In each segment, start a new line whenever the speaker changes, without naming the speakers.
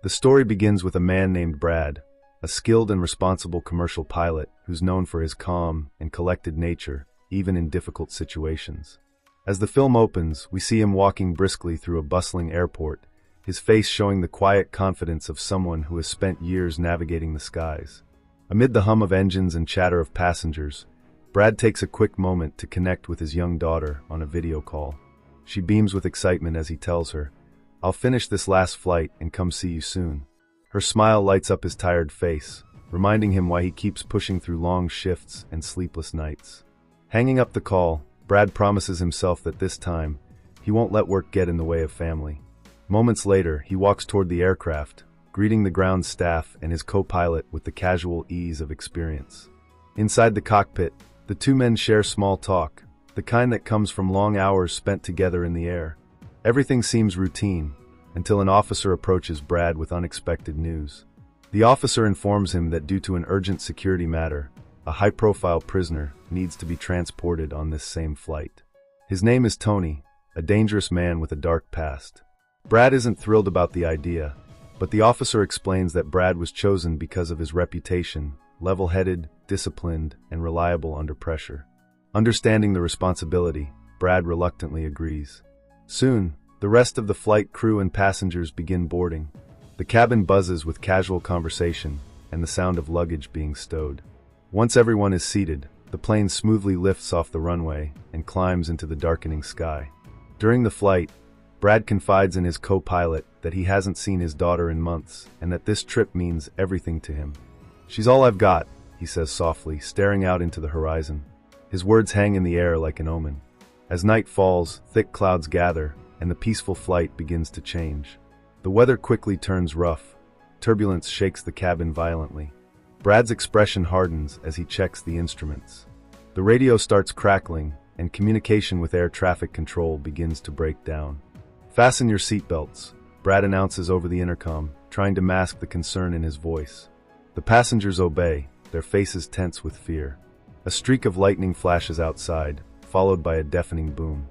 The story begins with a man named Brad, a skilled and responsible commercial pilot who's known for his calm and collected nature, even in difficult situations. As the film opens, we see him walking briskly through a bustling airport, his face showing the quiet confidence of someone who has spent years navigating the skies. Amid the hum of engines and chatter of passengers, Brad takes a quick moment to connect with his young daughter on a video call. She beams with excitement as he tells her, "I'll finish this last flight and come see you soon." Her smile lights up his tired face, reminding him why he keeps pushing through long shifts and sleepless nights. Hanging up the call, Brad promises himself that this time, he won't let work get in the way of family. Moments later, he walks toward the aircraft, greeting the ground staff and his co-pilot with the casual ease of experience. Inside the cockpit, the two men share small talk, the kind that comes from long hours spent together in the air. Everything seems routine, until an officer approaches Brad with unexpected news. The officer informs him that due to an urgent security matter, a high-profile prisoner needs to be transported on this same flight. His name is Tony, a dangerous man with a dark past. Brad isn't thrilled about the idea, but the officer explains that Brad was chosen because of his reputation, level-headed, disciplined, and reliable under pressure. Understanding the responsibility, Brad reluctantly agrees. Soon, the rest of the flight crew and passengers begin boarding. The cabin buzzes with casual conversation and the sound of luggage being stowed. Once everyone is seated, the plane smoothly lifts off the runway and climbs into the darkening sky. During the flight, Brad confides in his co-pilot that he hasn't seen his daughter in months and that this trip means everything to him. "She's all I've got," he says softly, staring out into the horizon. His words hang in the air like an omen. As night falls, thick clouds gather, and the peaceful flight begins to change. The weather quickly turns rough. Turbulence shakes the cabin violently. Brad's expression hardens as he checks the instruments. The radio starts crackling, and communication with air traffic control begins to break down. "Fasten your seatbelts," Brad announces over the intercom, trying to mask the concern in his voice. The passengers obey, their faces tense with fear. A streak of lightning flashes outside, followed by a deafening boom.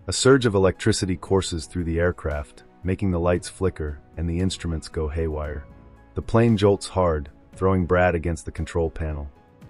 A surge of electricity courses through the aircraft, making the lights flicker and the instruments go haywire. The plane jolts hard, throwing Brad against the control panel.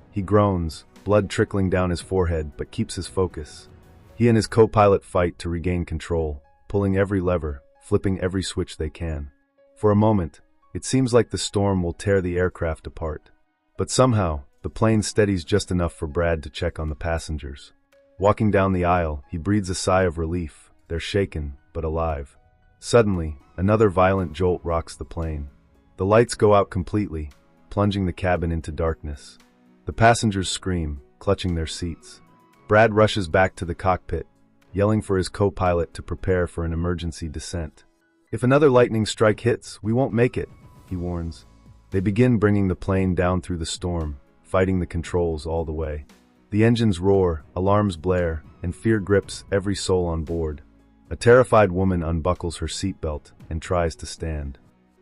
He groans, blood trickling down his forehead, but keeps his focus. He and his co-pilot fight to regain control, pulling every lever, flipping every switch they can. For a moment, it seems like the storm will tear the aircraft apart. But somehow, the plane steadies just enough for Brad to check on the passengers. Walking down the aisle, he breathes a sigh of relief. They're shaken, but alive. Suddenly, another violent jolt rocks the plane. The lights go out completely, plunging the cabin into darkness. The passengers scream, clutching their seats. Brad rushes back to the cockpit, yelling for his co-pilot to prepare for an emergency descent. "If another lightning strike hits, we won't make it," he warns. They begin bringing the plane down through the storm, fighting the controls all the way. The engines roar, alarms blare, and fear grips every soul on board. A terrified woman unbuckles her seatbelt and tries to stand.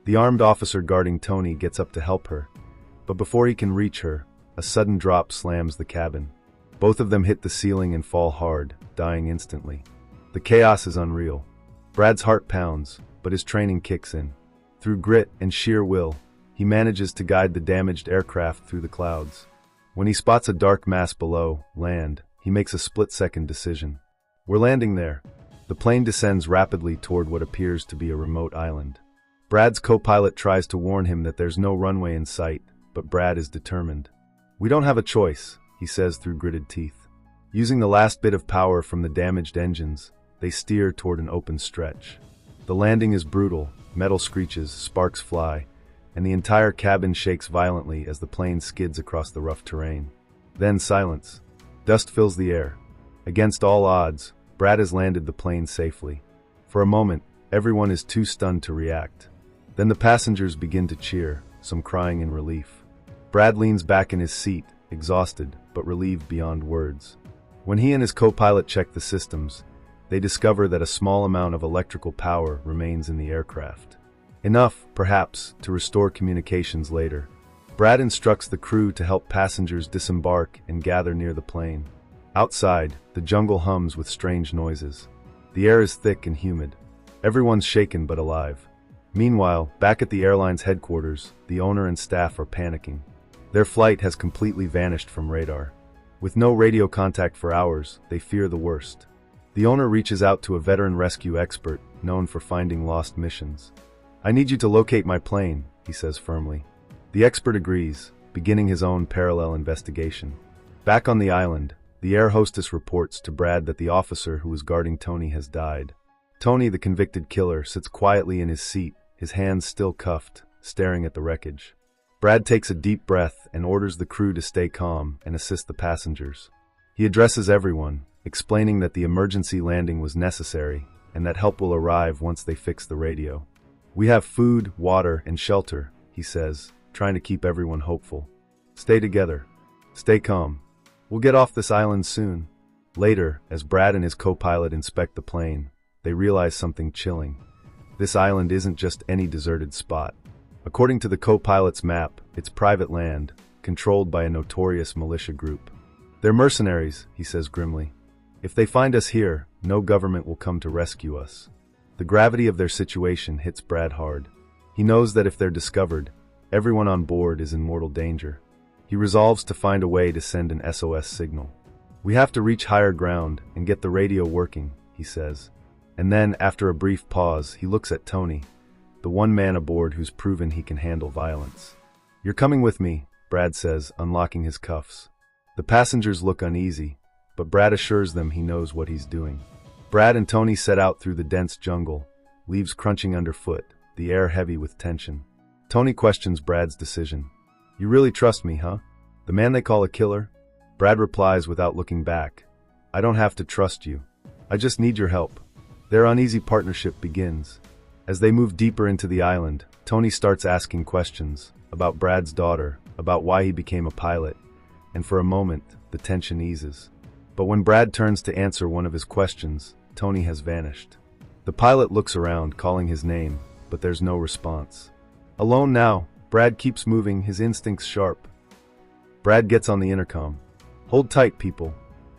The armed officer guarding Tony gets up to help her, but before he can reach her, a sudden drop slams the cabin. Both of them hit the ceiling and fall hard, dying instantly. The chaos is unreal. Brad's heart pounds, but his training kicks in. Through grit and sheer will, he manages to guide the damaged aircraft through the clouds. When he spots a dark mass below, land, he makes a split-second decision. "We're landing there." The plane descends rapidly toward what appears to be a remote island. Brad's co-pilot tries to warn him that there's no runway in sight, but Brad is determined. "We don't have a choice," he says through gritted teeth. Using the last bit of power from the damaged engines, they steer toward an open stretch. The landing is brutal, metal screeches, sparks fly, and the entire cabin shakes violently as the plane skids across the rough terrain. Then silence. Dust fills the air. Against all odds, Brad has landed the plane safely. For a moment, everyone is too stunned to react. Then the passengers begin to cheer, some crying in relief. Brad leans back in his seat, exhausted, but relieved beyond words. When he and his co-pilot check the systems, they discover that a small amount of electrical power remains in the aircraft. Enough, perhaps, to restore communications later. Brad instructs the crew to help passengers disembark and gather near the plane. Outside, the jungle hums with strange noises. The air is thick and humid. Everyone's shaken but alive. Meanwhile, back at the airline's headquarters, the owner and staff are panicking. Their flight has completely vanished from radar. With no radio contact for hours, they fear the worst. The owner reaches out to a veteran rescue expert known for finding lost missions. "I need you to locate my plane," he says firmly. The expert agrees, beginning his own parallel investigation. Back on the island, the air hostess reports to Brad that the officer who was guarding Tony has died. Tony, the convicted killer, sits quietly in his seat, his hands still cuffed, staring at the wreckage. Brad takes a deep breath and orders the crew to stay calm and assist the passengers. He addresses everyone, explaining that the emergency landing was necessary and that help will arrive once they fix the radio. "We have food, water, and shelter," he says, trying to keep everyone hopeful. "Stay together. Stay calm. We'll get off this island soon." Later, as Brad and his co-pilot inspect the plane, they realize something chilling. This island isn't just any deserted spot. According to the co-pilot's map, it's private land, controlled by a notorious militia group. "They're mercenaries," he says grimly. "If they find us here, no government will come to rescue us." The gravity of their situation hits Brad hard. He knows that if they're discovered, everyone on board is in mortal danger. He resolves to find a way to send an SOS signal. "We have to reach higher ground and get the radio working," he says. And then, after a brief pause, he looks at Tony, the one man aboard who's proven he can handle violence. "You're coming with me," Brad says, unlocking his cuffs. The passengers look uneasy, but Brad assures them he knows what he's doing. Brad and Tony set out through the dense jungle, leaves crunching underfoot, the air heavy with tension. Tony questions Brad's decision. "You really trust me, huh? The man they call a killer?" Brad replies without looking back. "I don't have to trust you. I just need your help." Their uneasy partnership begins. As they move deeper into the island, Tony starts asking questions about Brad's daughter, about why he became a pilot, and for a moment, the tension eases. But when Brad turns to answer one of his questions, Tony has vanished. The pilot looks around, calling his name, but there's no response. Alone now, Brad keeps moving, his instincts sharp. Brad gets on the intercom. "Hold tight, people.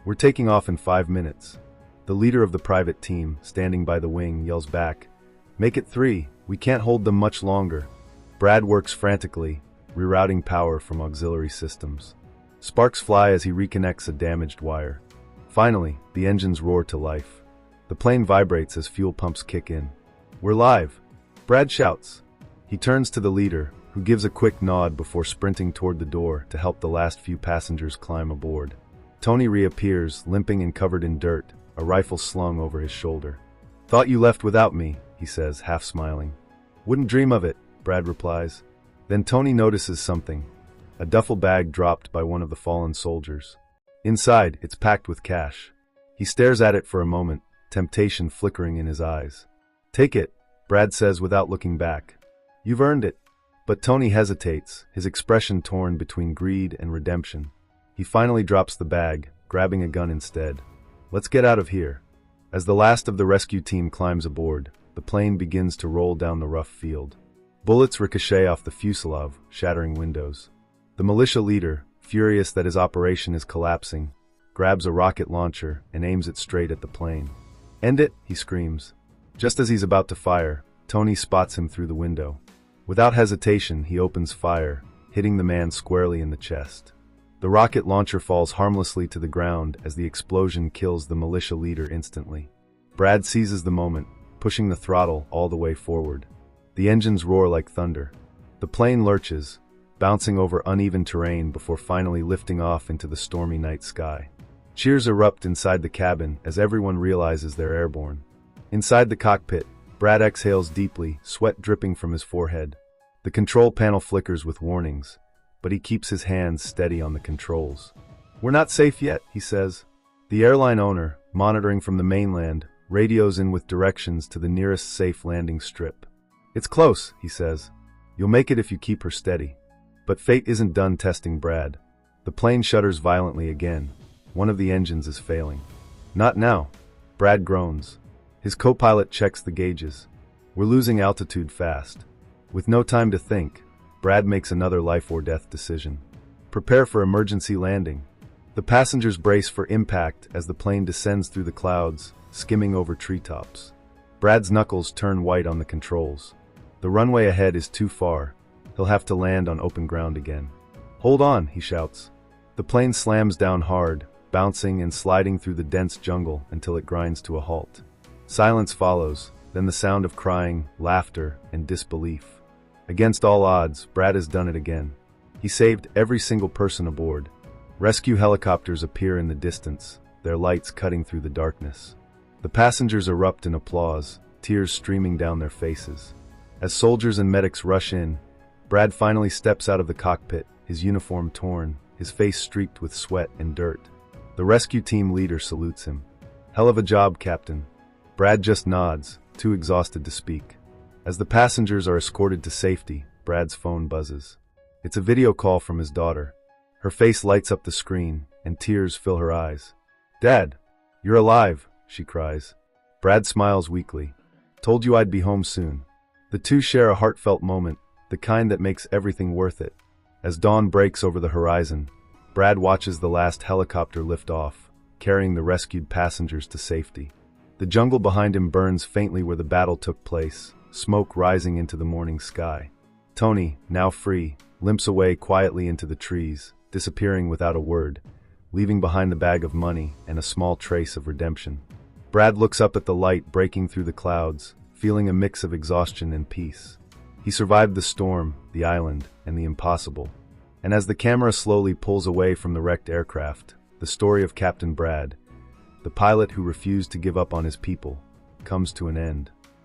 We're taking off in 5 minutes." The leader of the private team, standing by the wing, yells back, "Make it 3, we can't hold them much longer." Brad works frantically, rerouting power from auxiliary systems. Sparks fly as he reconnects a damaged wire. Finally, the engines roar to life. The plane vibrates as fuel pumps kick in. "We're live!" Brad shouts. He turns to the leader, who gives a quick nod before sprinting toward the door to help the last few passengers climb aboard. Tony reappears, limping and covered in dirt, a rifle slung over his shoulder. "Thought you left without me," he says, half smiling. "Wouldn't dream of it," Brad replies. Then Tony notices something. A duffel bag dropped by one of the fallen soldiers. Inside, it's packed with cash. He stares at it for a moment, temptation flickering in his eyes. "Take it," Brad says without looking back. "You've earned it." But Tony hesitates, his expression torn between greed and redemption. He finally drops the bag, grabbing a gun instead. "Let's get out of here." As the last of the rescue team climbs aboard, the plane begins to roll down the rough field. Bullets ricochet off the fuselage, shattering windows. The militia leader, furious that his operation is collapsing, grabs a rocket launcher and aims it straight at the plane. "End it!" he screams. Just as he's about to fire, Tony spots him through the window. Without hesitation, he opens fire, hitting the man squarely in the chest. The rocket launcher falls harmlessly to the ground as the explosion kills the militia leader instantly. Brad seizes the moment, pushing the throttle all the way forward. The engines roar like thunder. The plane lurches, bouncing over uneven terrain before finally lifting off into the stormy night sky. Cheers erupt inside the cabin as everyone realizes they're airborne. Inside the cockpit, Brad exhales deeply, sweat dripping from his forehead. The control panel flickers with warnings, but he keeps his hands steady on the controls. "We're not safe yet," he says. The airline owner, monitoring from the mainland, radios in with directions to the nearest safe landing strip. "It's close," he says. "You'll make it if you keep her steady." But fate isn't done testing Brad. The plane shudders violently again. One of the engines is failing. "Not now." Brad groans. His co-pilot checks the gauges. "We're losing altitude fast." With no time to think, Brad makes another life-or-death decision. Prepare for emergency landing. The passengers brace for impact as the plane descends through the clouds, skimming over treetops. Brad's knuckles turn white on the controls. The runway ahead is too far. He'll have to land on open ground again. "Hold on," he shouts. The plane slams down hard, bouncing and sliding through the dense jungle until it grinds to a halt. Silence follows, then the sound of crying, laughter, and disbelief. Against all odds, Brad has done it again. He saved every single person aboard. Rescue helicopters appear in the distance, their lights cutting through the darkness. The passengers erupt in applause, tears streaming down their faces. As soldiers and medics rush in, Brad finally steps out of the cockpit, his uniform torn, his face streaked with sweat and dirt. The rescue team leader salutes him. "Hell of a job, Captain." Brad just nods, too exhausted to speak. As the passengers are escorted to safety, Brad's phone buzzes. It's a video call from his daughter. Her face lights up the screen, and tears fill her eyes. "Dad, you're alive," she cries. Brad smiles weakly. "Told you I'd be home soon." The two share a heartfelt moment, the kind that makes everything worth it. As dawn breaks over the horizon, Brad watches the last helicopter lift off, carrying the rescued passengers to safety. The jungle behind him burns faintly where the battle took place, smoke rising into the morning sky. Tony, now free, limps away quietly into the trees, disappearing without a word, leaving behind the bag of money and a small trace of redemption. Brad looks up at the light breaking through the clouds, feeling a mix of exhaustion and peace. He survived the storm, the island, and the impossible. And as the camera slowly pulls away from the wrecked aircraft, the story of Captain Brad, the pilot who refused to give up on his people, comes to an end.